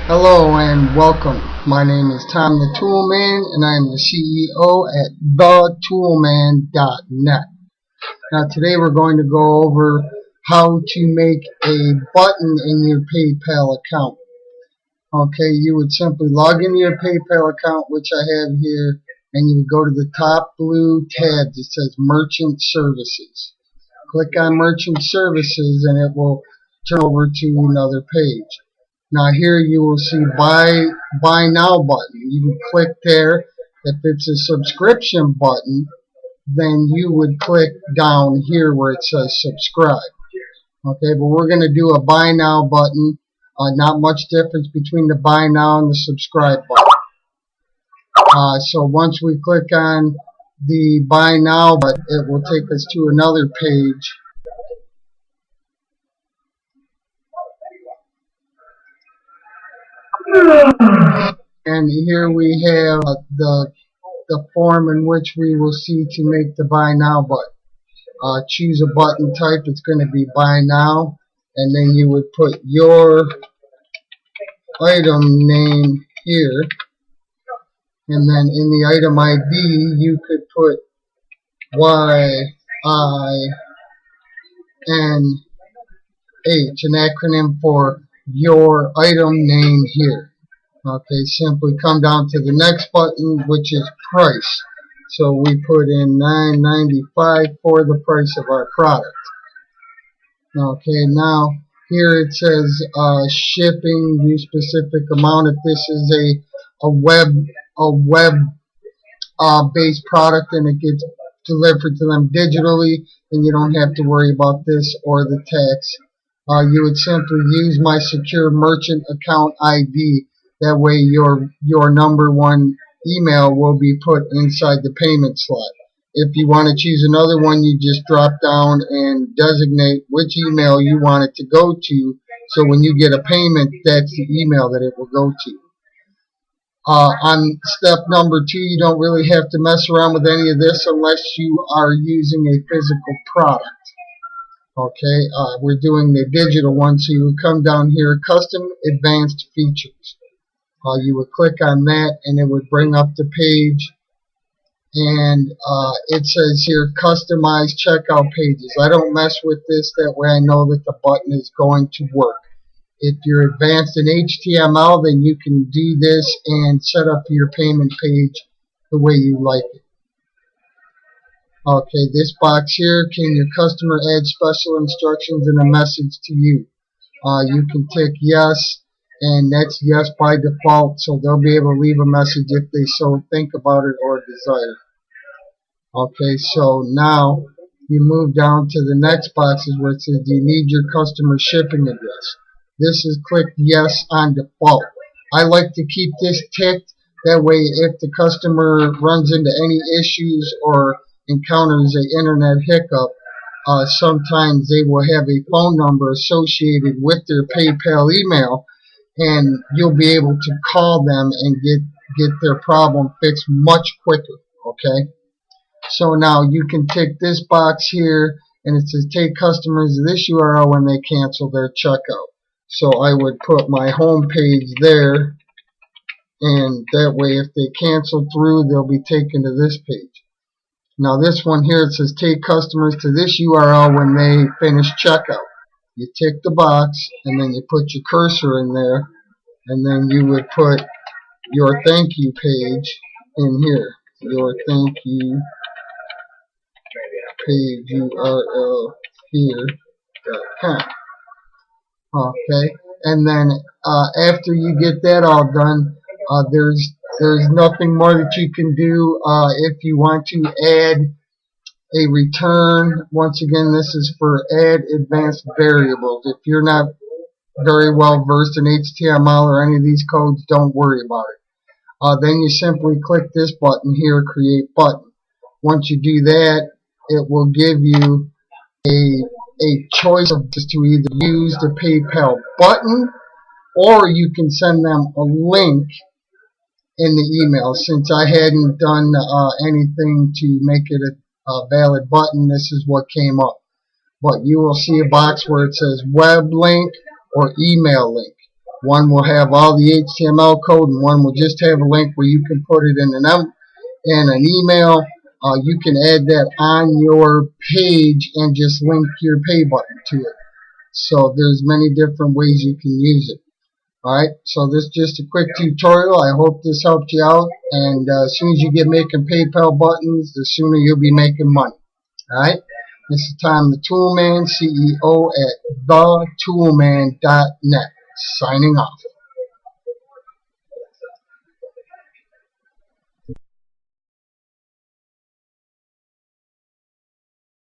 Hello and welcome. My name is Tom the Toolman and I am the CEO at thetoolman.net. Now today we're going to go over how to make a button in your PayPal account. Okay, you would simply log into your PayPal account, which I have here, and you would go to the top blue tab that says Merchant Services. Click on Merchant Services and it will turn over to another page. Now here you will see buy now button. You can click there. If it's a subscription button, then you would click down here where it says subscribe. Okay, but we're going to do a buy now button. Not much difference between the buy now and the subscribe button. So once we click on the buy now button, it will take us to another page. And here we have the form in which we will see to make the buy now button. Choose a button type. It's going to be buy now, and then you would put your item name here, and then in the item ID you could put YINH, an acronym for your item name here. Okay, simply come down to the next button, which is price. So we put in $9.95 for the price of our product. Okay, now here it says shipping, use specific amount. If this is a web based product and it gets delivered to them digitally, then you don't have to worry about this or the tax. You would simply use my secure merchant account ID. That way your number one email will be put inside the payment slot. If you want to choose another one, you just drop down and designate which email you want it to go to, so when you get a payment, that's the email that it will go to. On step number 2, you don't really have to mess around with any of this unless you are using a physical product. Okay, we're doing the digital one, so you would come down here, Custom Advanced Features. You would click on that and it would bring up the page, and it says here customize checkout pages. I don't mess with this, that way I know that the button is going to work. If you're advanced in HTML, then you can do this and set up your payment page the way you like it. Okay, this box here, can your customer add special instructions and a message to you? You can tick yes, and that's yes by default, so they'll be able to leave a message if they so think about it or desire. Okay, so now you move down to the next boxes where it says, do you need your customer shipping address? This is clicked yes on default. I like to keep this ticked, that way if the customer runs into any issues or encounters an internet hiccup, sometimes they will have a phone number associated with their PayPal email, and you'll be able to call them and get their problem fixed much quicker. Okay, so now you can tick this box here, and it says take customers to this URL when they cancel their checkout. So I would put my home page there, and that way if they cancel through, they'll be taken to this page. Now this one here, it says take customers to this URL when they finish checkout. You tick the box, and then you put your cursor in there, and then you would put your thank you page in here. Your thank you page URL here.com. Okay, and then after you get that all done, there's nothing more that you can do. If you want to add a return, once again, this is for add advanced variables. If you're not very well versed in HTML or any of these codes, don't worry about it. Then you simply click this button here, create button. Once you do that, it will give you a choice of just to either use the PayPal button, or you can send them a link in the email. Since I hadn't done anything to make it a valid button, this is what came up. But you will see a box where it says web link or email link. One will have all the HTML code, and one will just have a link where you can put it in an email. You can add that on your page and just link your pay button to it. So there's many different ways you can use it. Alright, so this is just a quick tutorial. I hope this helped you out, and as soon as you get making PayPal buttons, the sooner you'll be making money. Alright, this is Tom the Toolman, CEO at thetoolman.net, signing off.